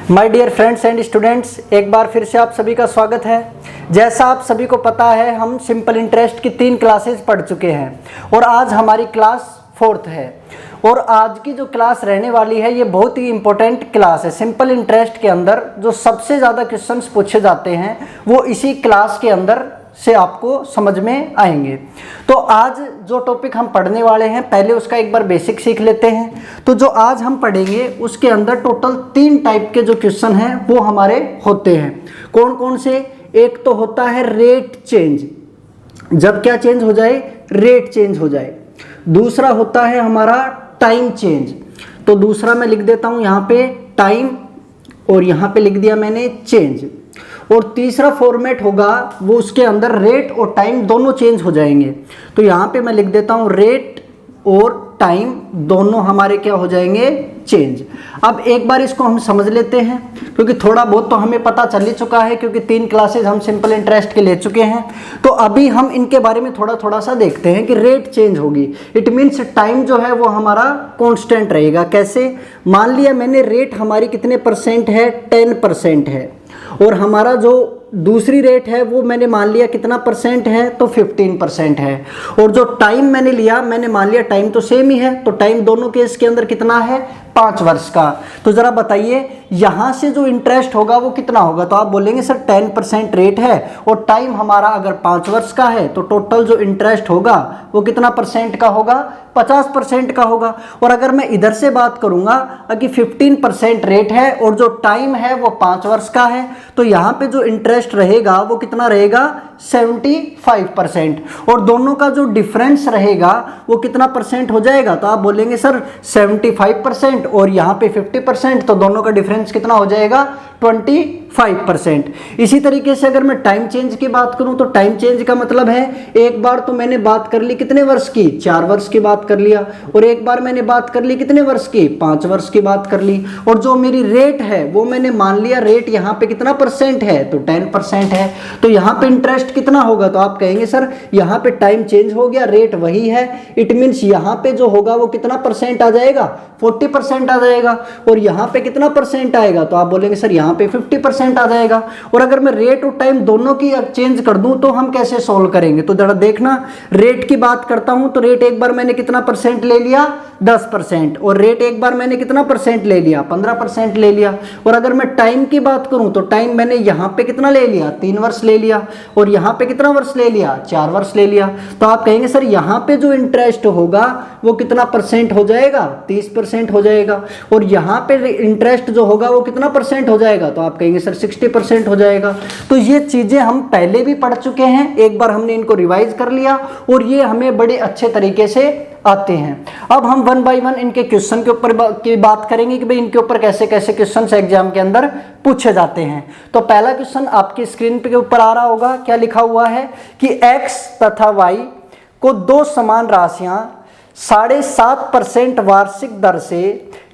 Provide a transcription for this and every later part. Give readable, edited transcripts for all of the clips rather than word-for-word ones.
My dear friends and students, एक बार फिर से आप सभी का स्वागत है। जैसा आप सभी को पता है, हम सिंपल इंटरेस्ट की 3 क्लासेस पढ़ चुके हैं और आज हमारी क्लास 4th है। और आज की जो क्लास रहने वाली है ये बहुत ही इंपॉर्टेंट क्लास है। सिंपल इंटरेस्ट के अंदर जो सबसे ज़्यादा क्वेश्चंस पूछे जाते हैं वो इसी क्लास के अंदर से आपको समझ में आएंगे। तो आज जो टॉपिक हम पढ़ने वाले हैं पहले उसका एक बार बेसिक सीख लेते हैं। तो जो आज हम पढ़ेंगे उसके अंदर टोटल 3 टाइप के जो क्वेश्चन हैं वो हमारे होते हैं। कौन कौन से? एक तो होता है रेट चेंज, जब क्या चेंज हो जाए? रेट चेंज हो जाए। दूसरा होता है हमारा टाइम चेंज, तो दूसरा मैं लिख देता हूँ यहाँ पे टाइम और यहाँ पे लिख दिया मैंने चेंज। और तीसरा फॉर्मेट होगा वो उसके अंदर रेट और टाइम दोनों चेंज हो जाएंगे। तो यहाँ पे मैं लिख देता हूँ रेट और टाइम दोनों हमारे क्या हो जाएंगे? चेंज। अब एक बार इसको हम समझ लेते हैं क्योंकि थोड़ा बहुत तो हमें पता चल ही चुका है, क्योंकि 3 क्लासेस हम सिंपल इंटरेस्ट के ले चुके हैं। तो अभी हम इनके बारे में थोड़ा सा देखते हैं कि रेट चेंज होगी, इट मीन्स टाइम जो है वो हमारा कांस्टेंट रहेगा। कैसे? मान लिया मैंने रेट हमारी कितने परसेंट है? 10% है, और हमारा जो दूसरी रेट है वो मैंने मान लिया कितना परसेंट है? तो 15% है। और जो टाइम मैंने लिया, मैंने मान लिया टाइम तो सेम ही है, तो टाइम दोनों केस के अंदर कितना है? 5 वर्ष का। तो जरा बताइए यहाँ से जो इंटरेस्ट होगा वो कितना होगा? तो आप बोलेंगे सर 10% रेट है और टाइम हमारा अगर 5 वर्ष का है तो टोटल जो इंटरेस्ट होगा वो कितना परसेंट का होगा? 50% का होगा। और अगर मैं इधर से बात करूंगा कि 15% रेट है और जो टाइम है वो 5 वर्ष का है, तो यहाँ पे जो इंटरेस्ट रहेगा वो कितना रहेगा? 75%। और दोनों का जो डिफरेंस रहेगा वो कितना परसेंट हो जाएगा? तो आप बोलेंगे सर 75% और यहाँ पे 50%, तो दोनों का डिफरेंस कितना हो जाएगा? 25%। इसी तरीके से अगर मैं टाइम चेंज की बात करूं तो टाइम चेंज का मतलब है एक बार तो मैंने बात कर ली कितने वर्ष की? 4 वर्ष की बात कर लिया, और एक बार मैंने बात कर ली कितने वर्ष की? 5 वर्ष की बात कर ली। और जो मेरी रेट है वो मैंने मान लिया रेट यहाँ पे कितना परसेंट है? तो 10% है। तो यहाँ पे इंटरेस्ट कितना होगा? तो आप कहेंगे सर यहाँ पे टाइम चेंज हो गया, रेट वही है, इट मीन्स यहाँ पे जो होगा वो कितना परसेंट आ जाएगा? 40% आ जाएगा। और यहाँ पे कितना परसेंट आएगा? तो आप बोलेंगे सर यहाँ पे 50% आ जाएगा। और अगर मैं रेट और टाइम दोनों की चेंज कर दूं तो हम कैसे सोल्व करेंगे? तो जरा देखना, रेट की बात करता हूं तो रेट एक बार मैंने कितना परसेंट ले लिया? 10%। और रेट एक बार मैंने कितना परसेंट ले लिया? 15% ले लिया। और अगर मैं टाइम की बात करूं तो टाइम मैंने यहाँ पे कितना ले लिया? 3 वर्ष ले लिया। और यहाँ पे कितना वर्ष ले लिया? 4 वर्ष ले लिया। तो आप कहेंगे सर यहाँ पे जो इंटरेस्ट होगा वो कितना परसेंट हो जाएगा? 30% हो जाएगा। और यहाँ पे इंटरेस्ट जो होगा वो कितना परसेंट हो जाएगा? तो आप कहेंगे सर 60% हो जाएगा। तो ये चीजें हम पहले भी पढ़ चुके हैं, एक बार हमने इनको रिवाइज कर लिया और ये हमें बड़े अच्छे तरीके से आते हैं। अब हम 1 बाय 1 इनके क्वेश्चन के ऊपर की बात करेंगे कि भाई इनके ऊपर कैसे कैसे क्वेश्चन एग्जाम के अंदर पूछे जाते हैं। तो पहला क्वेश्चन आपकी स्क्रीन पे के ऊपर आ रहा होगा। क्या लिखा हुआ है कि x तथा y को 2 समान राशियां 7.5% वार्षिक दर से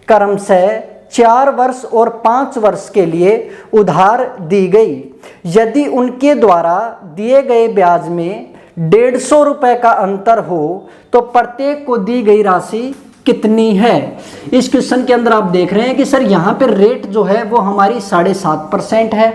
क्रमशः 4 वर्ष और 5 वर्ष के लिए उधार दी गई। यदि उनके द्वारा दिए गए ब्याज में 150 रुपए का अंतर हो तो प्रत्येक को दी गई राशि कितनी है? इस क्वेश्चन के अंदर आप देख रहे हैं कि सर यहाँ पे रेट जो है वो हमारी 7.5% है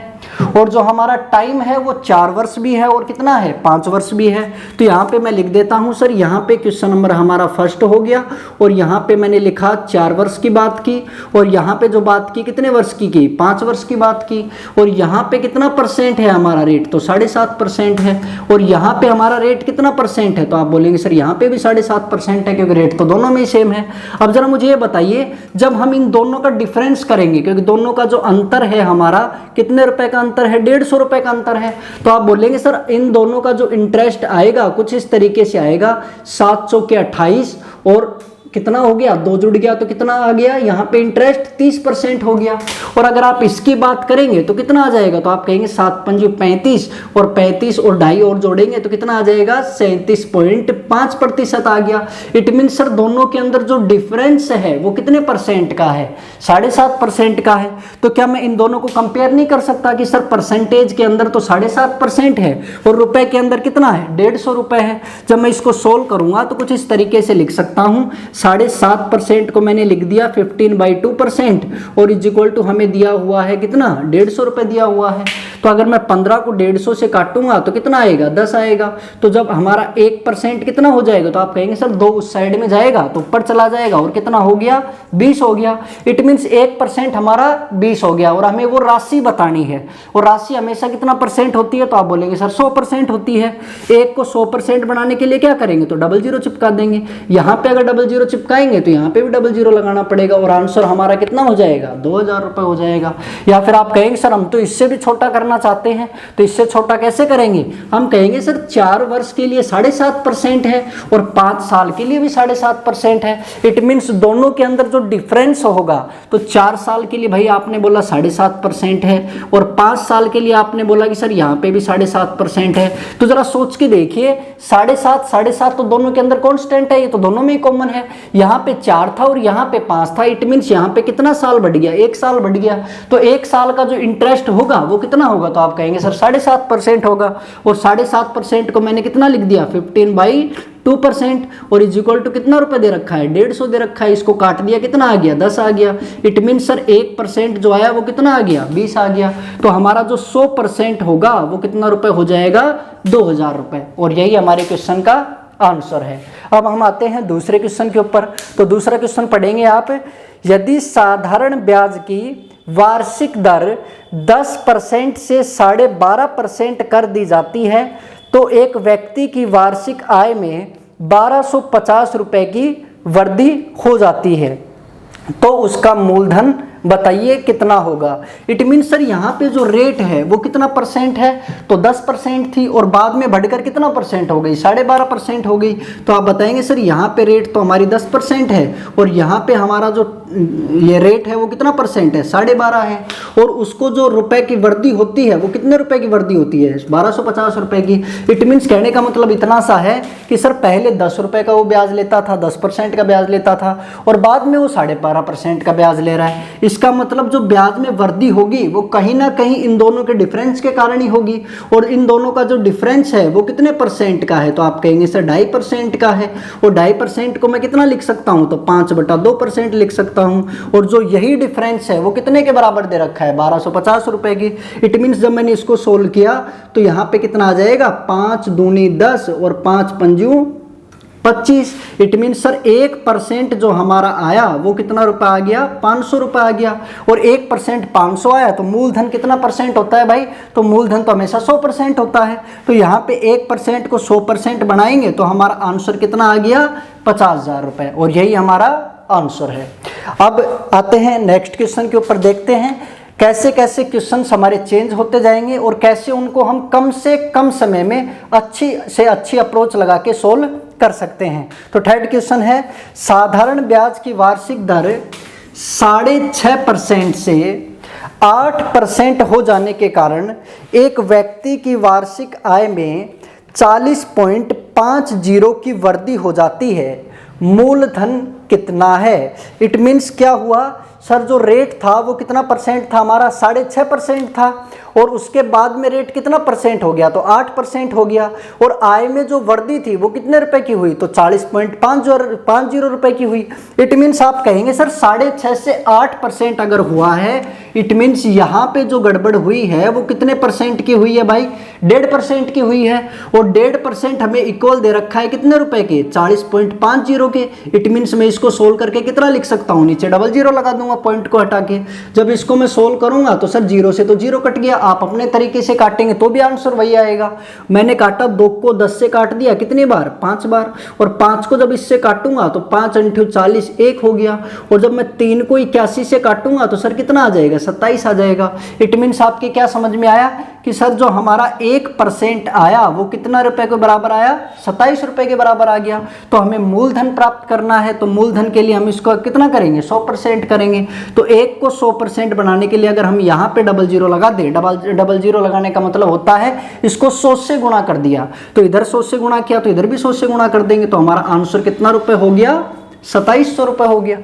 और जो हमारा टाइम है वो 4 वर्ष भी है और कितना है? 5 वर्ष भी है। तो यहाँ पे मैं लिख देता हूँ सर यहाँ पे क्वेश्चन नंबर हमारा फर्स्ट हो गया। और यहाँ पे मैंने लिखा 4 वर्ष की बात की, और यहाँ पे जो बात की कितने वर्ष की? 5 वर्ष की बात की। और यहाँ पे कितना परसेंट है हमारा रेट? तो 7.5% है। और यहाँ पे हमारा रेट कितना परसेंट है? तो आप बोलेंगे सर यहाँ पे भी 7.5% है, क्योंकि रेट तो दोनों में ही सेम है। अब जरा मुझे ये बताइए, जब हम इन दोनों का डिफरेंस करेंगे, क्योंकि दोनों का जो अंतर है हमारा कितने रुपए का अंतर है? 150 रुपए का अंतर है। तो आप बोलेंगे सर इन दोनों का जो इंटरेस्ट आएगा कुछ इस तरीके से आएगा, 700 के 28 और कितना हो गया? 2 जुड़ गया तो कितना आ गया? यहाँ पे इंटरेस्ट 30% हो गया। और अगर आप इसकी बात करेंगे तो कितना आ जाएगा? तो आप कहेंगे 7 पंजे 35 और 35 और 2.5 और जोड़ेंगे तो कितना आ जाएगा? 37.5% आ गया। इट मीन सर दोनों के अंदर जो डिफरेंस है वो कितने परसेंट का है? 7.5% का है। तो क्या मैं इन दोनों को कंपेयर नहीं कर सकता कि सर परसेंटेज के अंदर तो 7.5% है और रुपए के अंदर कितना है? 150 रुपए है। जब मैं इसको सोल्व करूंगा तो कुछ इस तरीके से लिख सकता हूं, 7.5% को मैंने लिख दिया 15/2% और इज इक्वल टू हमें दिया हुआ है कितना 150 रुपये दिया हुआ है। तो अगर मैं 15 को 150 से काटूंगा तो कितना आएगा 10 आएगा। तो जब हमारा 1% कितना हो जाएगा तो आप कहेंगे सर 2 उस साइड में जाएगा तो ऊपर चला जाएगा और कितना हो गया 20 हो गया। इट मीन्स 1% हमारा 20 हो गया और हमें वो राशि बतानी है और राशि हमेशा कितना परसेंट होती है तो आप बोलेंगे सर 100% होती है। एक को 100% बनाने के लिए क्या करेंगे तो 00 चिपका देंगे। यहाँ पे अगर 00 चिपकाएंगे तो यहाँ पे भी 00 लगाना पड़ेगा और आंसर हमारा कितना हो जाएगा 2000 रुपये हो जाएगा। या फिर आप कहेंगे सर हम तो इससे भी छोटा करना चाहते हैं तो इससे छोटा कैसे करेंगे। हम कहेंगे सर 4 वर्ष के लिए 7.5% है और 5 साल के लिए भी 7.5% है। इट मीन्स दोनों के अंदर जो डिफरेंस होगा तो 4 साल के लिए भाई आपने बोला 7.5% है और 5 साल के लिए आपने बोला कि सर यहाँ पे भी 7.5% है। तो जरा सोच के देखिए 7.5 तो दोनों के अंदर कॉन्स्टेंट है, ये तो दोनों में ही कॉमन है। यहाँ पे 4 था और यहाँ पे 5 था। इट मीन्स यहाँ पे कितना साल बढ़ गया 1 साल बढ़ गया। तो 1 साल का जो इंटरेस्ट होगा वो कितना होगा तो आप कहेंगे सर 7.5% होगा और 7.5% को मैंने कितना लिख दिया 15/2% और इज इक्वल टू कितना रुपए दे रखा है 150 दे रखा है। इसको काट दिया कितना आ गया 10 आ गया। इट मीन सर 1% जो आया वो कितना आ गया 20 आ गया। तो हमारा जो 100% होगा वो कितना रुपए हो जाएगा 2000 रुपए और यही हमारे क्वेश्चन का आंसर है। अब हम आते हैं दूसरे क्वेश्चन के ऊपर। तो दूसरा क्वेश्चन पढ़ेंगे आप, यदि साधारण ब्याज की वार्षिक दर 10% से 12.5% कर दी जाती है तो एक व्यक्ति की वार्षिक आय में 1250 रुपए की वृद्धि हो जाती है तो उसका मूलधन बताइए कितना होगा। इट मीन सर यहाँ पे जो रेट है वो कितना परसेंट है तो 10% थी और बाद में बढ़कर कितना परसेंट हो गई 12.5% हो गई। तो आप बताएंगे सर यहाँ पे रेट तो हमारी 10% है और यहाँ पे हमारा जो ये रेट है वो कितना परसेंट है 12.5 है और उसको जो रुपए की वृद्धि होती है वो कितने रुपए की वृद्धि होती है 1250 रुपए की। इट मीन्स कहने का मतलब इतना सा है कि सर पहले 10 रुपए का वो ब्याज लेता था 10% का ब्याज लेता था और बाद में वो 12.5% का ब्याज ले रहा है। इसका मतलब जो ब्याज में वृद्धि होगी वो कहीं ना कहीं इन दोनों के डिफरेंस के कारण ही होगी और इन दोनों का जो डिफरेंस है वो कितने परसेंट का है तो आप कहेंगे सर 2.5% का है और 2.5% को मैं कितना लिख सकता हूँ तो 5/2% लिख सकता हूँ और जो यही डिफरेंस है वो कितने के बराबर दे रखा है 1250 रुपए की। इट मीन्स जब मैंने इसको सोल्व किया तो यहाँ पे कितना आ जाएगा 5 दूनी 10 और 5 पंजू 25। इट मीन्स सर 1% जो हमारा आया वो कितना रुपया आ गया 500 रुपये आ गया और 1% 500 आया तो मूलधन कितना परसेंट होता है भाई तो मूलधन तो हमेशा 100% होता है। तो यहाँ पे 1% को 100% बनाएंगे तो हमारा आंसर कितना आ गया 50,000 रुपये और यही हमारा आंसर है। अब आते हैं नेक्स्ट क्वेश्चन के ऊपर, देखते हैं कैसे कैसे क्वेश्चंस हमारे चेंज होते जाएंगे और कैसे उनको हम कम से कम समय में अच्छी से अच्छी अप्रोच लगा के सोल्व कर सकते हैं। तो थर्ड क्वेश्चन है, साधारण ब्याज की वार्षिक दर 6.5% से 8% हो जाने के कारण एक व्यक्ति की वार्षिक आय में 40.50 की वृद्धि हो जाती है। मूलधन कितना है। इट मीन्स क्या हुआ सर जो रेट था वो कितना परसेंट था हमारा 6.5% था और उसके बाद में रेट कितना परसेंट हो गया तो 8% हो गया और आय में जो वृद्धि थी वो कितने रुपए की हुई तो 40.50 रुपए की हुई। इट मीन्स आप कहेंगे सर 6.5 से 8% अगर हुआ है इट मीन्स यहाँ पे जो गड़बड़ हुई है वो कितने परसेंट की हुई है भाई 1.5% की हुई है और 1.5% हमें इक्वल दे रखा है कितने रुपए के 40.50 के। इट मीन्स मैं इसको सोल्व करके कितना लिख सकता हूँ नीचे 00 लगा दूंगा पॉइंट को हटा के। जब इसको मैं सोल्व करूंगा तो सर 0 से तो 0 कट गया, आप अपने तरीके से काटेंगे तो भी आंसर वही आएगा। मैंने काटा 2 को 10 से काट दिया कितनी बार 5 बार और 5 को जब इससे काटूंगा तो 5 × 40 1 हो गया और जब मैं 3 को 81 से काटूंगा तो सर कितना आ जाएगा 27 आ जाएगा। इट मीन्स आपके क्या समझ में आया कि सर जो हमारा 1% आया वो कितना रुपए के बराबर आया 27 रुपए के बराबर आ गया। तो हमें मूलधन प्राप्त करना है तो मूलधन के लिए हम इसको कितना करेंगे 100% करेंगे। तो 1 को 100% बनाने के लिए अगर हम यहाँ पे 00 लगा दें, 00 लगाने का मतलब होता है इसको 100 से गुणा कर दिया तो इधर 100 से गुणा किया तो इधर भी 100 से गुणा कर देंगे तो हमारा आंसर कितना रुपए हो गया 2700 रुपये हो गया।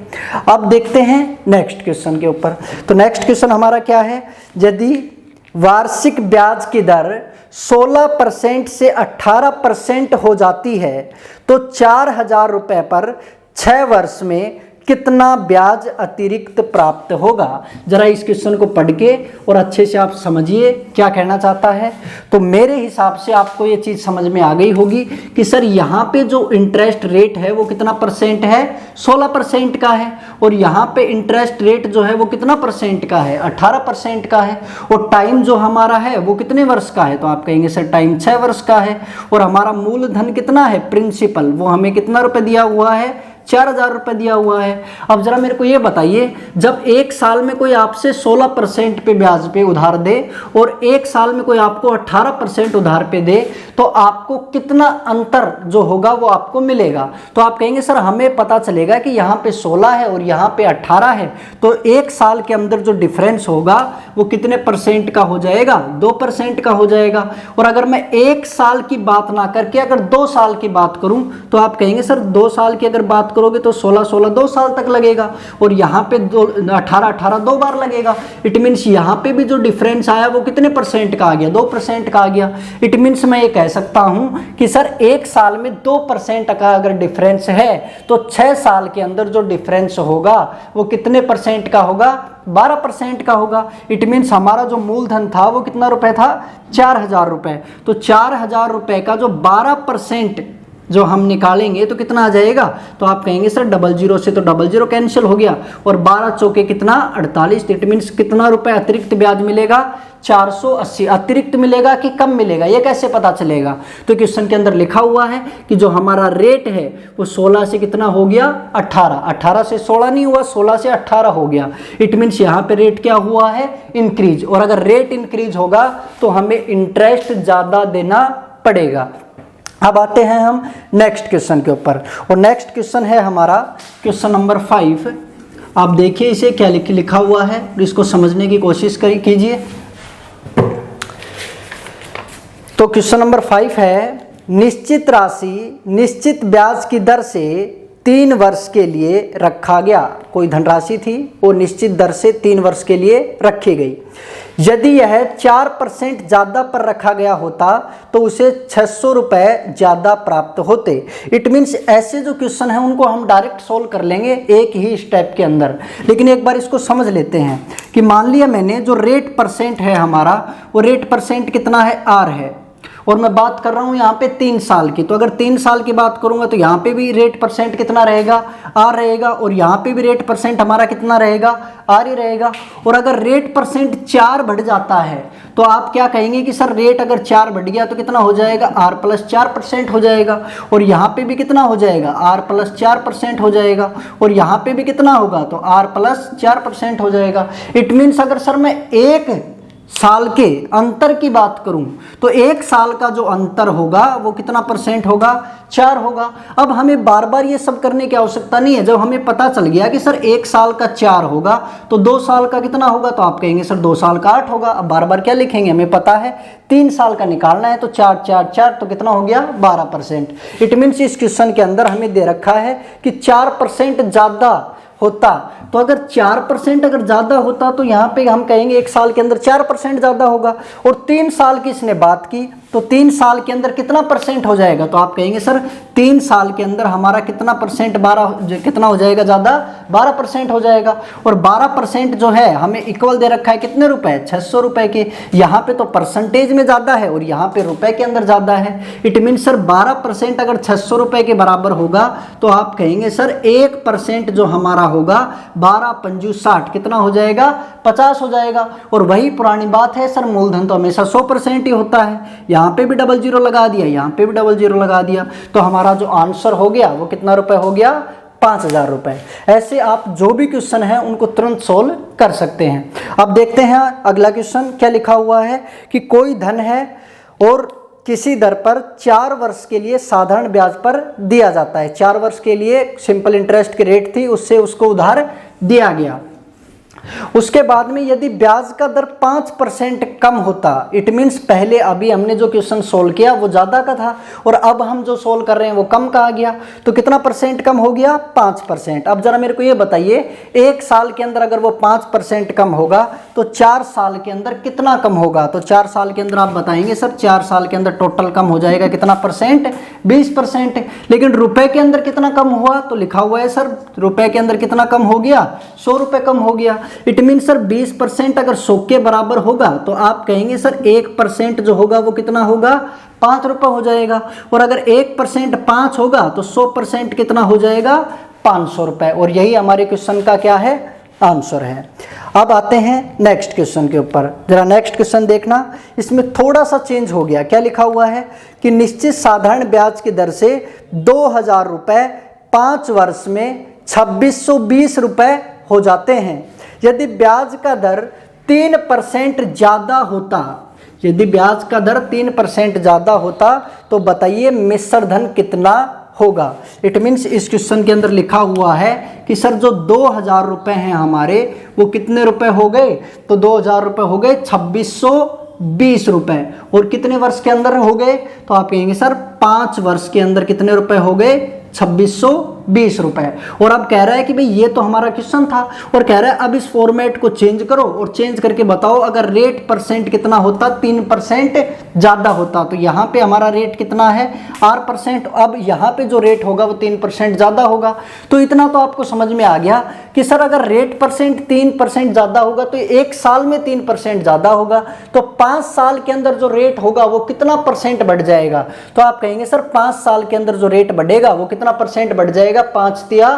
अब देखते हैं नेक्स्ट क्वेश्चन के ऊपर। तो नेक्स्ट क्वेश्चन हमारा क्या है, यदि वार्षिक ब्याज की दर 16% से 18% हो जाती है तो 4,000 रुपये पर 6 वर्ष में कितना ब्याज अतिरिक्त प्राप्त होगा। जरा इस क्वेश्चन को पढ़ के और अच्छे से आप समझिए क्या कहना चाहता है। तो मेरे हिसाब से आपको ये चीज़ समझ में आ गई होगी कि सर यहाँ पे जो इंटरेस्ट रेट है वो कितना परसेंट है, 16% का है। और यहाँ पे इंटरेस्ट रेट जो है वो कितना परसेंट का है, 18% का है। और टाइम जो हमारा है वो कितने वर्ष का है, तो आप कहेंगे सर टाइम 6 वर्ष का है। और हमारा मूलधन कितना है, प्रिंसिपल, वो हमें कितना रुपए दिया हुआ है, 4000 रुपये दिया हुआ है। अब जरा मेरे को ये बताइए, जब एक साल में कोई आपसे 16% पे ब्याज पे उधार दे और एक साल में कोई आपको 18% उधार पे दे, तो आपको कितना अंतर जो होगा वो आपको मिलेगा। तो आप कहेंगे सर हमें पता चलेगा कि यहाँ पे 16 है और यहाँ पे 18 है, तो एक साल के अंदर जो डिफरेंस होगा वो कितने परसेंट का हो जाएगा, 2% का हो जाएगा। और अगर मैं एक साल की बात ना करके अगर 2 साल की बात करूं, तो आप कहेंगे सर 2 साल की अगर बात करोगे तो 16 2 साल तक लगेगा। और यहाँ पे 18 2 बार लगेगा। इट मीन्स यहाँ पे भी जो डिफरेंस आया वो कितने परसेंट का आ गया, 2% का आ गया। इट मीन्स मैं ये कह सकता हूँ कि सर एक साल में 2% का अगर डिफरेंस है तो 6 साल के अंदर जो डिफरेंस होगा वो कितने परसेंट का होगा, 12% का होगा। इट मीन्स हमारा जो मूलधन था वो कितना रुपए था, 4000 रुपए। तो 4000 रुपए का जो 12% जो हम निकालेंगे तो कितना आ जाएगा, तो आप कहेंगे सर 00 से तो 00 कैंसिल हो गया और 12 चौके कितना 48। इट मीन्स कितना रुपए अतिरिक्त ब्याज मिलेगा, 480 अतिरिक्त मिलेगा कि कम मिलेगा, ये कैसे पता चलेगा। तो क्वेश्चन के अंदर लिखा हुआ है कि जो हमारा रेट है वो 16 से कितना हो गया 18, 18 से 16 नहीं हुआ, 16 से 18 हो गया। इट मीन्स यहाँ पे रेट क्या हुआ है, इंक्रीज। और अगर रेट इंक्रीज होगा तो हमें इंटरेस्ट ज़्यादा देना पड़ेगा। अब आते हैं हम नेक्स्ट क्वेश्चन के ऊपर, और नेक्स्ट क्वेश्चन है हमारा क्वेश्चन नंबर 5। आप देखिए इसे क्या लिखा हुआ है, इसको समझने की कोशिश कीजिए। तो क्वेश्चन नंबर 5 है, निश्चित राशि निश्चित ब्याज की दर से 3 वर्ष के लिए रखा गया। कोई धनराशि थी वो निश्चित दर से 3 वर्ष के लिए रखी गई। यदि यह 4% ज़्यादा पर रखा गया होता तो उसे 600 रुपये ज़्यादा प्राप्त होते। इट मीन्स ऐसे जो क्वेश्चन हैं उनको हम डायरेक्ट सोल्व कर लेंगे एक ही स्टेप के अंदर। लेकिन एक बार इसको समझ लेते हैं कि मान लिया मैंने जो रेट परसेंट है हमारा, वो रेट परसेंट कितना है, R है। और मैं बात कर रहा हूँ यहाँ पे 3 साल की। तो अगर 3 साल की बात करूँगा तो यहाँ पे भी रेट परसेंट कितना रहेगा, R रहेगा। और यहाँ पे भी रेट परसेंट हमारा कितना रहेगा, R ही रहेगा। और अगर रेट परसेंट 4 बढ़ जाता है तो आप क्या कहेंगे कि सर रेट अगर 4 बढ़ गया तो कितना हो जाएगा, R + 4% हो जाएगा। और यहाँ पे भी कितना हो जाएगा, R + 4% हो जाएगा। और यहाँ पे भी कितना होगा, तो R + 4% हो जाएगा। इट मीन्स अगर सर मैं एक साल के अंतर की बात करूं तो एक साल का जो अंतर होगा वो कितना परसेंट होगा, 4 होगा। अब हमें बार बार ये सब करने की आवश्यकता नहीं है। जब हमें पता चल गया कि सर एक साल का 4 होगा तो 2 साल का कितना होगा, तो आप कहेंगे सर 2 साल का 8 होगा। अब बार बार क्या लिखेंगे, हमें पता है 3 साल का निकालना है, तो 4 4 4 तो कितना हो गया, 12%। इट मीन्स इस क्वेश्चन के अंदर हमें दे रखा है कि 4% ज़्यादा होता। तो अगर 4% अगर ज़्यादा होता तो यहाँ पे हम कहेंगे एक साल के अंदर 4% ज़्यादा होगा। और 3 साल की इसने बात की तो 3 साल के अंदर कितना परसेंट हो जाएगा, तो आप कहेंगे सर 3 साल के अंदर हमारा कितना परसेंट, 12 कितना हो जाएगा ज़्यादा, 12% हो जाएगा। और 12% जो है हमें इक्वल दे रखा है कितने रुपए, 600 रुपए के। यहाँ पे तो परसेंटेज में ज़्यादा है और यहाँ पे रुपए के अंदर ज़्यादा है। इट मीन सर 12% अगर 600 रुपए के बराबर होगा तो आप कहेंगे सर 1% जो हमारा होगा 12 पंजू 60 कितना हो जाएगा, 50 हो जाएगा। और वही पुरानी बात है सर, मूलधन तो हमेशा 100% ही होता है। यहाँ पे भी 00 लगा दिया, यहाँ पे भी 00 लगा दिया, तो हमारा जो आंसर हो गया वो कितना रुपए हो गया, 5000 रुपए। ऐसे आप जो भी क्वेश्चन है उनको तुरंत सोल्व कर सकते हैं। अब देखते हैं अगला क्वेश्चन क्या लिखा हुआ है कि कोई धन है और किसी दर पर 4 वर्ष के लिए साधारण ब्याज पर दिया जाता है। 4 वर्ष के लिए सिंपल इंटरेस्ट की रेट थी, उससे उसको उधार दिया गया। उसके बाद में यदि ब्याज का दर 5% कम होता, इट मीन्स पहले अभी हमने जो क्वेश्चन सोल्व किया वो ज़्यादा का था और अब हम जो सोल्व कर रहे हैं वो कम का आ गया, तो कितना परसेंट कम हो गया? 5%। अब जरा मेरे को ये बताइए, एक साल के अंदर अगर वो 5% कम होगा तो 4 साल के अंदर कितना कम होगा? तो 4 साल के अंदर आप बताएंगे सर 4 साल के अंदर टोटल कम हो जाएगा कितना परसेंट? 20%। लेकिन रुपए के अंदर कितना कम हुआ? तो लिखा हुआ है सर रुपए के अंदर कितना कम हो गया? 100 रुपए कम हो गया। इट मीन सर 20% अगर 100 के बराबर होगा तो आप कहेंगे सर 1% जो होगा वो कितना होगा? 5 रुपए हो जाएगा। और अगर 1% 5 होगा तो 100% कितना हो जाएगा? 500 रुपए। और यही हमारे क्वेश्चन का क्या है? आंसर है। अब आते हैं नेक्स्ट क्वेश्चन के ऊपर। जरा नेक्स्ट क्वेश्चन देखना, इसमें थोड़ा सा चेंज हो गया। क्या लिखा हुआ है कि निश्चित साधारण ब्याज की दर से 2000 रुपए 5 वर्ष में 2620 रुपए हो जाते हैं। यदि ब्याज का दर 3% ज़्यादा होता, यदि ब्याज का दर 3% ज़्यादा होता तो बताइए मिश्र धन कितना होगा? इट मीन्स इस क्वेश्चन के अंदर लिखा हुआ है कि सर जो 2000 रुपए हैं हमारे वो कितने रुपए हो गए? तो 2000 रुपए हो गए 2620 रुपए। और कितने वर्ष के अंदर हो गए? तो आप कहेंगे सर 5 वर्ष के अंदर कितने रुपए हो गए? 2620 रुपए। और अब कह रहा है कि भाई ये तो हमारा क्वेश्चन था और कह रहा है अब इस फॉर्मेट को चेंज करो और चेंज करके बताओ अगर रेट परसेंट कितना होता? 3% ज़्यादा होता। तो यहाँ पे हमारा रेट कितना है? R%। अब यहाँ पे जो रेट होगा वो 3% ज़्यादा होगा। तो इतना तो आपको समझ में आ गया कि सर अगर रेट परसेंट 3% ज़्यादा होगा तो एक साल में 3% ज़्यादा होगा, तो 5 साल के अंदर जो रेट होगा वो कितना परसेंट बढ़ जाएगा? तो आप कहेंगे सर 5 साल के अंदर जो रेट बढ़ेगा वो कितना परसेंट बढ़ जाएगा? 5 तिया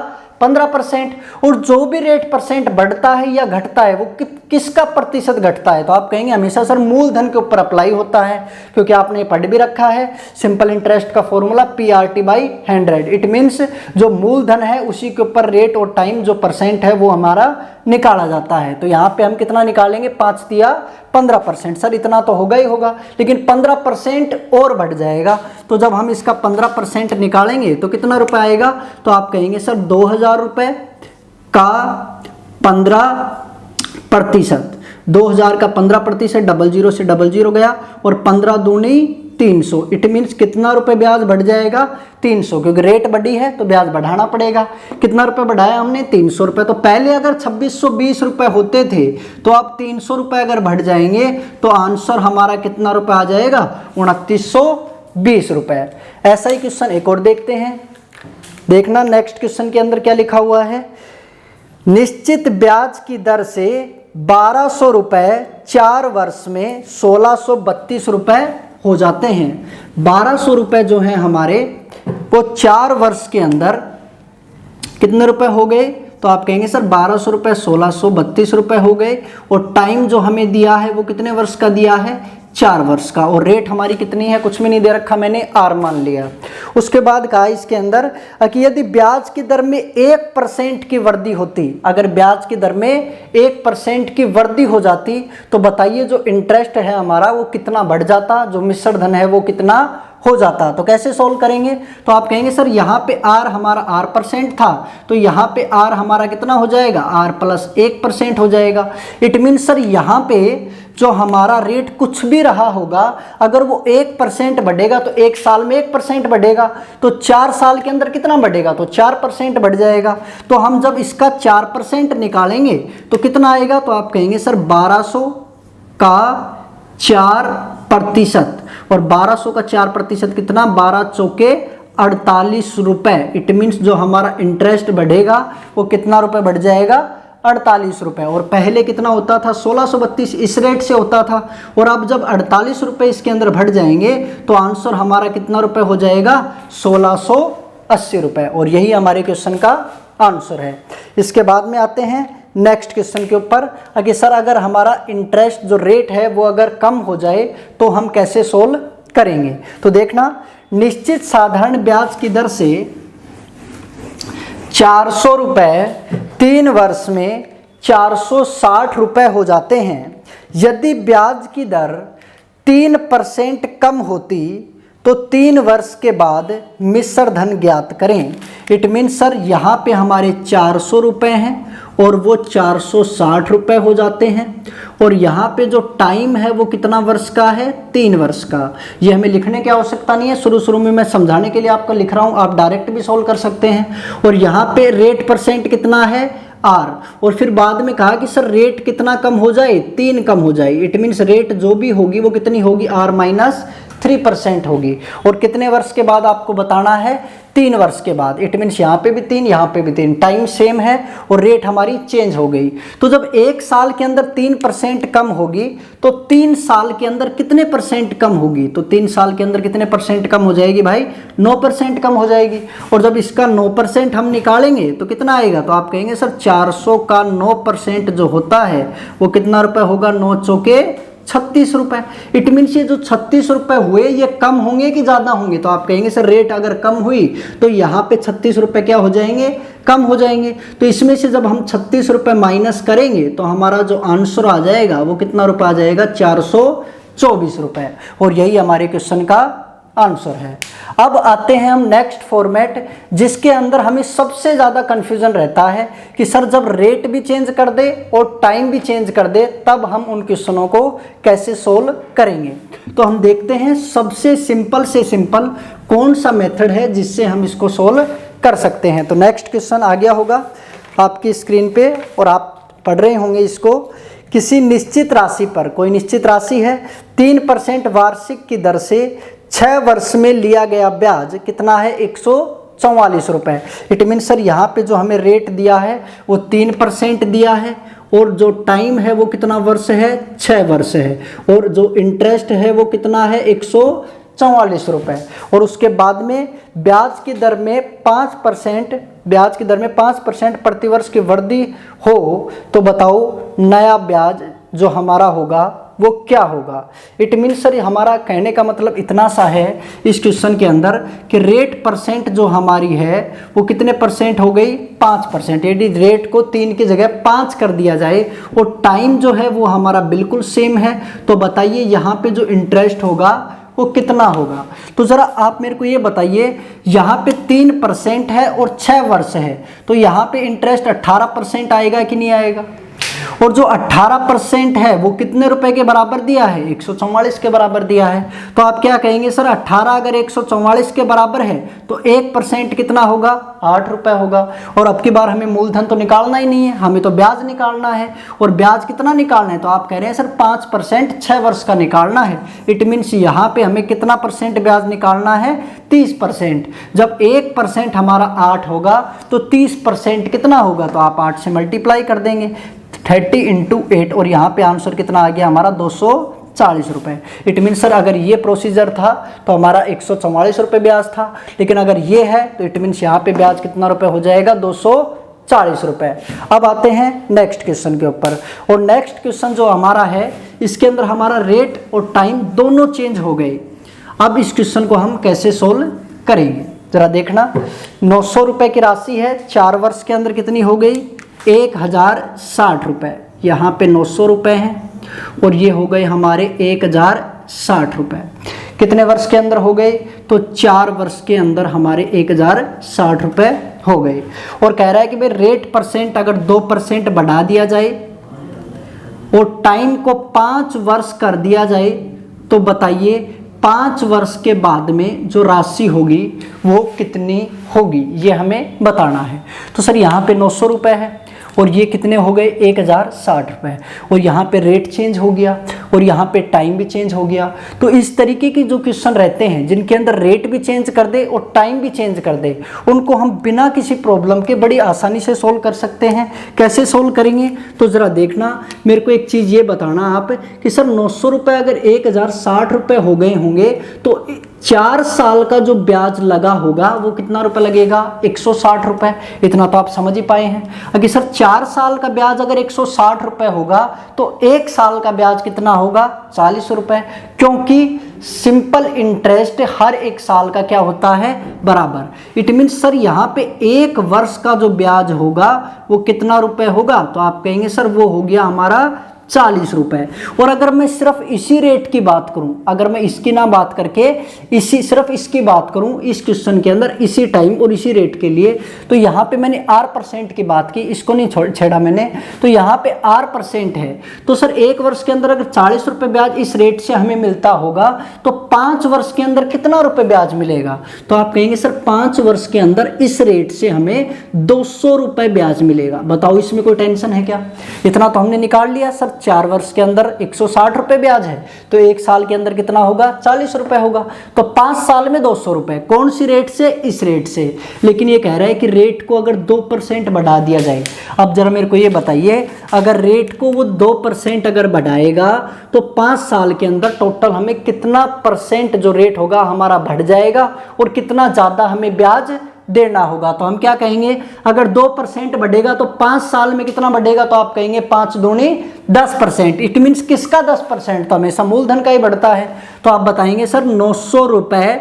15%। और जो भी रेट परसेंट बढ़ता है या घटता है वो किसका प्रतिशत घटता है? तो आप कहेंगे हमेशा सर मूलधन के ऊपर अप्लाई होता है, क्योंकि आपने पढ़ भी रखा है सिंपल इंटरेस्ट का फॉर्मूला PRT/100। इट मीन्स जो मूलधन है उसी के ऊपर रेट और टाइम जो परसेंट है वो हमारा निकाला जाता है। तो यहाँ पे हम कितना निकालेंगे? 5 तिया 15%। सर इतना तो होगा ही होगा, लेकिन 15% और बढ़ जाएगा। तो जब हम इसका 15% निकालेंगे तो कितना रुपए आएगा? तो आप कहेंगे सर 2000 रुपए का 15%। 2000 का 15%, 00 से 00 गया और 15 दूनी 300। इट मीन्स कितना रुपए ब्याज बढ़ जाएगा? 300, क्योंकि रेट बढ़ी है तो ब्याज बढ़ाना पड़ेगा। कितना रुपए बढ़ाया हमने? 300 रुपए। तो पहले अगर 2620 रुपए होते थे तो अब 300 रुपए अगर बढ़ जाएंगे तो आंसर हमारा कितना रुपए आ जाएगा? 2920 रुपए। ऐसा ही क्वेश्चन एक और देखते हैं। देखना नेक्स्ट क्वेश्चन के अंदर क्या लिखा हुआ है। निश्चित ब्याज की दर से 1200 रुपए 4 वर्ष में 1632 रुपए हो जाते हैं। 1200 रुपए जो हैं हमारे वो 4 वर्ष के अंदर कितने रुपए हो गए? तो आप कहेंगे सर 1200 रुपए 1632 रुपए हो गए। और टाइम जो हमें दिया है वो कितने वर्ष का दिया है? 4 वर्ष का। और रेट हमारी कितनी है? कुछ भी नहीं दे रखा, मैंने R मान लिया। उसके बाद कहा इसके अंदर कि यदि ब्याज की दर में 1% की वृद्धि होती, अगर ब्याज की दर में 1% की वृद्धि हो जाती तो बताइए जो इंटरेस्ट है हमारा वो कितना बढ़ जाता, जो मिश्र धन है वो कितना हो जाता। तो कैसे सॉल्व करेंगे? तो आप कहेंगे सर यहाँ पे R हमारा R% था तो यहाँ पे R हमारा कितना हो जाएगा? R+1% हो जाएगा। इट मीन सर यहाँ पे जो हमारा रेट कुछ भी रहा होगा अगर वो 1% बढ़ेगा तो एक साल में 1% बढ़ेगा, तो 4 साल के अंदर कितना बढ़ेगा? तो 4% बढ़ जाएगा। तो हम जब इसका 4% निकालेंगे तो कितना आएगा? तो आप कहेंगे सर 1200 का 4%। और 1200 का 4% कितना? 12 चौके 48 रुपए। इट मीन्स जो हमारा इंटरेस्ट बढ़ेगा वो कितना रुपए बढ़ जाएगा? 48 रुपए। और पहले कितना होता था? 1632 इस रेट से होता था। और अब जब 48 रुपए इसके अंदर बढ़ जाएंगे तो आंसर हमारा कितना रुपए हो जाएगा? 1680 रुपए। और यही हमारे क्वेश्चन का आंसर है। इसके बाद में आते हैं नेक्स्ट क्वेश्चन के ऊपर कि सर अगर हमारा इंटरेस्ट जो रेट है वो अगर कम हो जाए तो हम कैसे सोल्व करेंगे? तो देखना, निश्चित साधारण ब्याज की दर से 400 रुपए 3 वर्ष में 460 रुपए हो जाते हैं। यदि ब्याज की दर 3% कम होती तो 3 वर्ष के बाद मिश्र धन ज्ञात करें। इट मीन सर यहाँ पे हमारे 400 रुपए हैं और वो 460 रुपये हो जाते हैं। और यहाँ पे जो टाइम है वो कितना वर्ष का है, 3 वर्ष का। ये हमें लिखने की आवश्यकता नहीं है, शुरू में मैं समझाने के लिए आपको लिख रहा हूँ, आप डायरेक्ट भी सॉल्व कर सकते हैं। और यहाँ पे रेट परसेंट कितना है, आर। और फिर बाद में कहा कि सर रेट कितना कम हो जाए, 3 कम हो जाए। इट मीन्स रेट जो भी होगी वो कितनी होगी, आर माइनस 3% होगी। और कितने वर्ष के बाद आपको बताना है, 3 वर्ष के बाद। इट मीन्स यहाँ पे भी 3, यहाँ पे भी 3, टाइम सेम है और रेट हमारी चेंज हो गई। तो जब 1 साल के अंदर 3% कम होगी तो 3 साल के अंदर कितने परसेंट कम होगी, तो 3 साल के अंदर कितने परसेंट कम हो जाएगी भाई, 9% कम हो जाएगी। और जब इसका 9% हम निकालेंगे तो कितना आएगा, तो आप कहेंगे सर 400 का 9% जो होता है वो कितना रुपए होगा, 9 चौके 36 रुपए। इट मीन्स ये जो 36 रुपए हुए ये कम होंगे कि ज़्यादा होंगे, तो आप कहेंगे सर रेट अगर कम हुई तो यहाँ पे 36 रुपए क्या हो जाएंगे, कम हो जाएंगे। तो इसमें से जब हम 36 रुपए माइनस करेंगे तो हमारा जो आंसर आ जाएगा वो कितना रुपए आ जाएगा, 424 रुपए। और यही हमारे क्वेश्चन का आंसर है। अब आते हैं हम नेक्स्ट फॉर्मेट, जिसके अंदर हमें सबसे ज़्यादा कन्फ्यूजन रहता है कि सर जब रेट भी चेंज कर दे और टाइम भी चेंज कर दे तब हम उन क्वेश्चनों को कैसे सोल्व करेंगे। तो हम देखते हैं सबसे सिंपल से सिंपल कौन सा मेथड है जिससे हम इसको सोल्व कर सकते हैं। तो नेक्स्ट क्वेश्चन आ गया होगा आपकी स्क्रीन पे और आप पढ़ रहे होंगे इसको। किसी निश्चित राशि पर, कोई निश्चित राशि है, 3% वार्षिक की दर से 6 वर्ष में लिया गया ब्याज कितना है, 144 रुपये। इट मीन सर यहाँ पे जो हमें रेट दिया है वो 3% दिया है और जो टाइम है वो कितना वर्ष है, 6 वर्ष है। और जो इंटरेस्ट है वो कितना है, 144 रुपये। और उसके बाद में ब्याज की दर में 5%, ब्याज की दर में 5% प्रतिवर्ष की वृद्धि हो तो बताओ नया ब्याज जो हमारा होगा वो क्या होगा। इट मीन सर हमारा कहने का मतलब इतना सा है इस क्वेश्चन के अंदर कि रेट परसेंट जो हमारी है वो कितने परसेंट हो गई, 5%। यदि रेट को 3 की जगह 5 कर दिया जाए और टाइम जो है वो हमारा बिल्कुल सेम है, तो बताइए यहाँ पे जो इंटरेस्ट होगा वो कितना होगा। तो ज़रा आप मेरे को ये बताइए, यहाँ पे 3% है और 6 वर्ष है, तो यहाँ पे इंटरेस्ट 18% आएगा कि नहीं आएगा। और जो 18% है वो कितने रुपए के बराबर दिया है, 144 के बराबर दिया है। तो आप क्या कहेंगे सर 18 अगर 144 के बराबर है तो 1% कितना होगा, 8 रुपए होगा। और अब की बार हमें मूलधन तो निकालना ही नहीं है, हमें तो ब्याज निकालना है। और ब्याज कितना निकालना है, तो आप कह रहे हैं सर 5% 6 वर्ष का निकालना है। इट मीन्स यहाँ पे हमें कितना परसेंट ब्याज निकालना है, 30%। जब 1% हमारा 8 होगा तो 30% कितना होगा, तो आप 8 से मल्टीप्लाई कर देंगे, 30 × 8। और यहाँ पे आंसर कितना आ गया हमारा, 240 रुपये। इट मीन सर अगर ये प्रोसीजर था तो हमारा 144 रुपये ब्याज था, लेकिन अगर ये है तो इट मीन्स यहाँ पे ब्याज कितना रुपये हो जाएगा, 240 रुपये। अब आते हैं नेक्स्ट क्वेश्चन के ऊपर। और नेक्स्ट क्वेश्चन जो हमारा है इसके अंदर हमारा रेट और टाइम दोनों चेंज हो गए। अब इस क्वेश्चन को हम कैसे सोल्व करेंगे जरा देखना। 900 रुपये की राशि है, 4 वर्ष के अंदर कितनी हो गई, 1060 रुपये। यहाँ पे 900 रुपये हैं और ये हो गए हमारे 1060 रुपये। कितने वर्ष के अंदर हो गए, तो 4 वर्ष के अंदर हमारे 1060 रुपये हो गए। और कह रहा है कि भाई रेट परसेंट अगर 2% बढ़ा दिया जाए और टाइम को 5 वर्ष कर दिया जाए तो बताइए 5 वर्ष के बाद में जो राशि होगी वो कितनी होगी, ये हमें बताना है। तो सर यहाँ पे 900 रुपये है और ये कितने हो गए, 1060 रुपये। और यहाँ पे रेट चेंज हो गया और यहाँ पे टाइम भी चेंज हो गया। तो इस तरीके के जो क्वेश्चन रहते हैं जिनके अंदर रेट भी चेंज कर दे और टाइम भी चेंज कर दे, उनको हम बिना किसी प्रॉब्लम के बड़ी आसानी से सोल्व कर सकते हैं। कैसे सोल्व करेंगे, तो ज़रा देखना, मेरे को एक चीज़ ये बताना आप कि सर 900 रुपये अगर 1060 रुपये हो गए होंगे तो 4 साल का जो ब्याज लगा होगा वो कितना रुपए लगेगा, 160 रुपये। इतना तो आप समझ ही पाए हैं। अगर सर 4 साल का ब्याज अगर 160 रुपये होगा तो 1 साल का ब्याज कितना होगा, 40 रुपये। क्योंकि सिंपल इंटरेस्ट हर 1 साल का क्या होता है, बराबर। इट मीन्स सर यहाँ पे 1 वर्ष का जो ब्याज होगा वो कितना रुपए होगा, तो आप कहेंगे सर वो हो गया हमारा 40 रुपए। और अगर मैं सिर्फ इसी रेट की बात करूं, अगर मैं इसकी ना बात करके इसी सिर्फ इसकी बात करूं इस क्वेश्चन के अंदर इसी टाइम और इसी रेट के लिए, तो यहाँ पे मैंने R% की बात की, इसको नहीं छेड़ा मैंने। तो यहाँ पे R% है, तो सर 1 वर्ष के अंदर अगर 40 रुपए ब्याज इस रेट से हमें मिलता होगा तो 5 वर्ष के अंदर कितना रुपए ब्याज मिलेगा? तो आप कहेंगे सर 5 वर्ष के अंदर इस रेट से हमें 200 रुपए ब्याज मिलेगा। बताओ इसमें कोई टेंशन है क्या? इतना तो हमने निकाल लिया सर। 4 वर्ष के अंदर 160 रुपए ब्याज है, तो 1 साल के अंदर कितना होगा? 40 रुपए होगा। तो 5 साल में 200 रुपए। कौन सी रेट से? इस रेट से। लेकिन ये कह रहा है कि रेट को अगर 2% बढ़ा दिया जाए। अब जरा मेरे को ये बताइए, अगर रेट को वो 2% अगर बढ़ाएगा तो 5 साल के अंदर टोटल हमें कितना परसेंट जो रेट होगा हमारा बढ़ जाएगा और कितना ज़्यादा हमें ब्याज देना होगा? तो हम क्या कहेंगे, अगर 2% बढ़ेगा तो 5 साल में कितना बढ़ेगा? तो आप कहेंगे 5 दूनी 10%। इट मीन्स किसका 10%? तो हमेशा मूलधन का ही बढ़ता है। तो आप बताएंगे सर 900 रुपए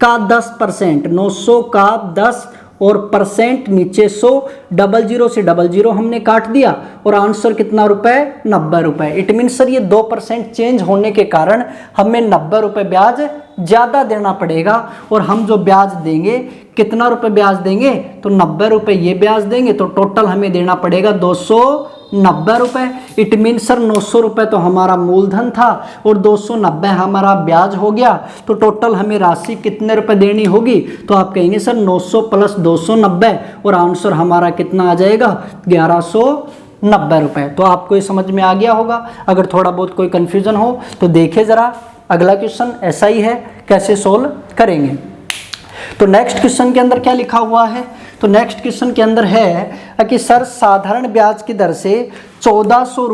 का 10%, 900 का 10 और परसेंट नीचे 100, 00 से 00 हमने काट दिया और आंसर कितना रुपए? 90 रुपए। इट मीन्स सर ये 2% चेंज होने के कारण हमें 90 रुपए ब्याज ज़्यादा देना पड़ेगा। और हम जो ब्याज देंगे, कितना रुपए ब्याज देंगे? तो 90 रुपए ये ब्याज देंगे, तो टोटल हमें देना पड़ेगा 290 रुपए। इट मीन्स सर 900 रुपए तो हमारा मूलधन था और 290 हमारा ब्याज हो गया, तो टोटल हमें राशि कितने रुपए देनी होगी? तो आप कहेंगे सर 900 प्लस 290 और आंसर हमारा कितना आ जाएगा? 1190 रुपए। तो आपको ये समझ में आ गया होगा। अगर थोड़ा बहुत कोई कंफ्यूजन हो तो देखिए ज़रा, अगला क्वेश्चन ऐसा ही है, कैसे सोल्व करेंगे। तो नेक्स्ट क्वेश्चन के अंदर क्या लिखा हुआ है? तो नेक्स्ट क्वेश्चन के अंदर है कि सर साधारण ब्याज की दर से 1400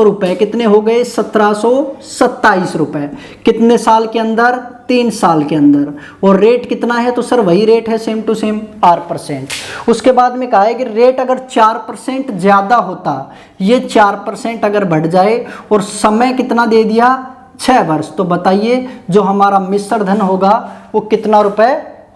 रुपए कितने हो गए? 1727 रुपए। कितने साल के अंदर? 3 साल के अंदर। और रेट कितना है? तो सर वही रेट है, सेम टू सेम R%। उसके बाद में कहा है कि रेट अगर 4% ज़्यादा होता, ये 4% अगर बढ़ जाए और समय कितना दे दिया? 6 वर्ष। तो बताइए जो हमारा मिश्र धन होगा वो कितना रुपए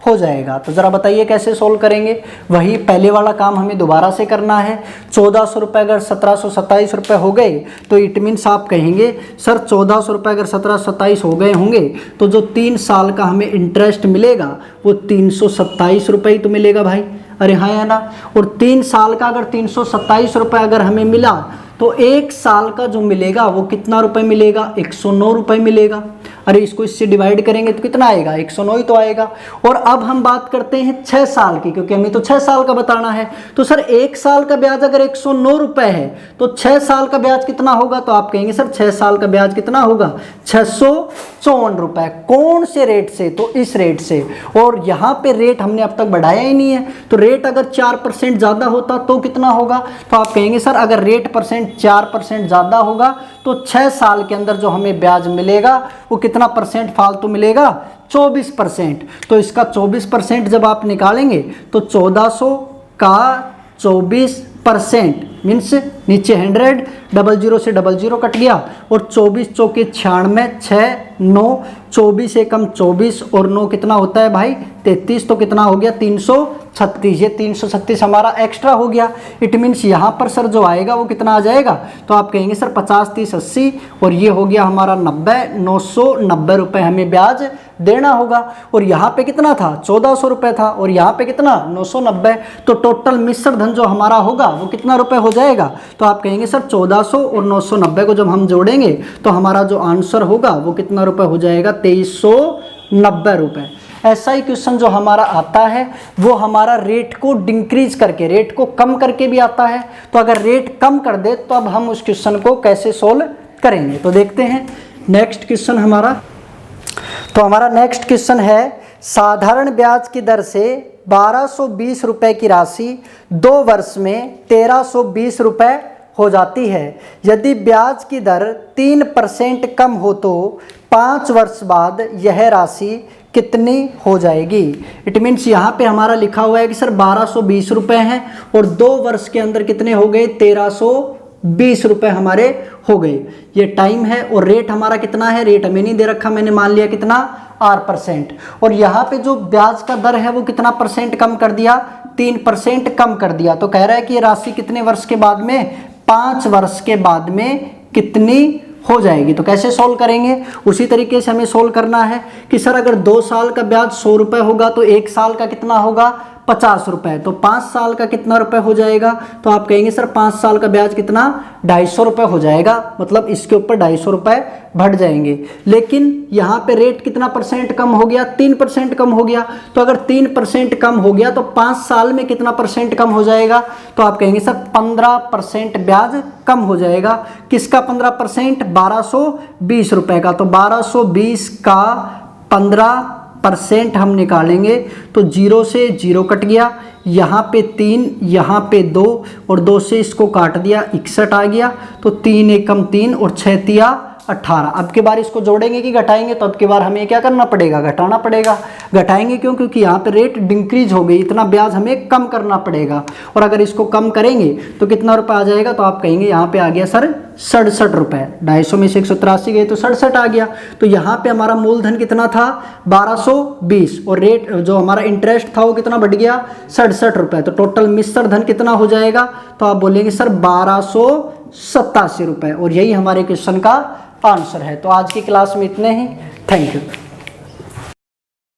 हो जाएगा? तो ज़रा बताइए कैसे सोल्व करेंगे। वही पहले वाला काम हमें दोबारा से करना है। 1400 रुपये अगर 1727 रुपये हो गए तो इट मीन्स आप कहेंगे सर 1400 रुपये अगर 1727 हो गए होंगे तो जो 3 साल का हमें इंटरेस्ट मिलेगा वो 327 रुपये ही तो मिलेगा भाई। अरे हाँ या ना? और 3 साल का अगर 327 रुपये अगर हमें मिला तो 1 साल का जो मिलेगा वो कितना रुपए मिलेगा? 109 रुपये मिलेगा। अरे इसको इससे डिवाइड करेंगे तो कितना आएगा? 109 ही तो आएगा। और अब हम बात करते हैं 6 साल की, क्योंकि हमें तो 6 साल का बताना है। तो सर 1 साल का ब्याज अगर 109 रुपये है तो 6 साल का ब्याज कितना होगा? तो आप कहेंगे सर 6 साल का ब्याज कितना होगा? 654 रुपये। कौन से रेट से? तो इस रेट से। और यहाँ पे रेट हमने अब तक बढ़ाया ही नहीं है, तो रेट अगर 4% ज़्यादा होता तो कितना होगा? तो आप कहेंगे सर अगर रेट 4% ज़्यादा होगा तो 6 साल के अंदर जो हमें ब्याज मिलेगा वो कितना परसेंट फालतू मिलेगा? 24%। तो इसका 24% जब आप निकालेंगे तो 1400 का 24% मीन्स नीचे 100, 00 से 00 कट गया और 24 चौके 96, 6 9, 24 से कम 24 और 9 कितना होता है भाई? 33। तो कितना हो गया? 336। ये 336 हमारा एक्स्ट्रा हो गया। इट मीन्स यहाँ पर सर जो आएगा वो कितना आ जाएगा? तो आप कहेंगे सर 50, 30, 80 और ये हो गया हमारा 90, 990 रुपये हमें ब्याज देना होगा। और यहाँ पे कितना था? 1400 रुपये था और यहाँ पे कितना? 990। तो टोटल मिश्र धन जो हमारा होगा वो कितना रुपये हो जाएगा? तो आप कहेंगे सर 1400 और 990 को जब हम जोड़ेंगे तो हमारा जो आंसर होगा वो कितना रुपये हो जाएगा? 2390 रुपये। ऐसा ही क्वेश्चन जो हमारा आता है वो हमारा रेट को डिक्रीज करके, रेट को कम करके भी आता है। तो अगर रेट कम कर दे तो अब हम उस क्वेश्चन को कैसे सोल्व करेंगे, तो देखते हैं नेक्स्ट क्वेश्चन हमारा। तो हमारा नेक्स्ट क्वेश्चन है साधारण ब्याज की दर से 1220 रुपये की राशि 2 वर्ष में 1320 रुपये हो जाती है। यदि ब्याज की दर 3% कम हो तो 5 वर्ष बाद यह राशि कितनी हो जाएगी? इट मीन्स यहाँ पे हमारा लिखा हुआ है कि सर 1220 रुपये हैं और 2 वर्ष के अंदर कितने हो गए? 1320 रुपये हमारे हो गए। ये टाइम है और रेट हमारा कितना है? रेट हमें नहीं दे रखा, मैंने मान लिया कितना? R%। और यहाँ पे जो ब्याज का दर है वो कितना परसेंट कम कर दिया? 3% कम कर दिया। तो कह रहा है कि ये राशि कितने वर्ष के बाद में? 5 वर्ष के बाद में कितनी हो जाएगी। तो कैसे सोल्व करेंगे, उसी तरीके से हमें सोल्व करना है कि सर अगर 2 साल का ब्याज 100 रुपये होगा तो 1 साल का कितना होगा 50 रुपये, तो 5 साल का कितना रुपए हो जाएगा। तो आप कहेंगे सर 5 साल का ब्याज कितना 250 रुपये हो जाएगा, मतलब इसके ऊपर 250 रुपये बढ़ जाएंगे। लेकिन यहाँ पे रेट कितना परसेंट कम हो गया, 3% कम हो गया। तो अगर 3% कम हो गया तो 5 साल में कितना परसेंट कम हो जाएगा। तो आप कहेंगे सर 15% ब्याज कम हो जाएगा। किसका 15%, 1220 रुपये का। तो 1220 का 15% हम निकालेंगे तो 0 से 0 कट गया, यहाँ पे 3, यहाँ पे 2 और 2 से इसको काट दिया, 61 आ गया। तो 3 एकम 3 और 6 तिया 18। अब की बार इसको जोड़ेंगे कि घटाएंगे, तो अब की बार हमें क्या करना पड़ेगा, घटाना पड़ेगा। घटाएंगे क्यों, क्योंकि यहाँ पे रेट डिक्रीज हो गई, इतना ब्याज हमें कम करना पड़ेगा। और अगर इसको कम करेंगे तो कितना रुपये आ जाएगा। तो आप कहेंगे यहाँ पे आ गया सर 67 रुपये। 250 में से 183 गए तो 67 आ गया। तो यहाँ पे हमारा मूलधन कितना था 1220 और रेट जो हमारा इंटरेस्ट था वो कितना बढ़ गया 67 रुपये। तो टोटल मिश्र धन कितना हो जाएगा। तो आप बोलेंगे सर 1287 रुपये। और यही हमारे क्वेश्चन का आंसर है। तो आज की क्लास में इतने ही। Thank you.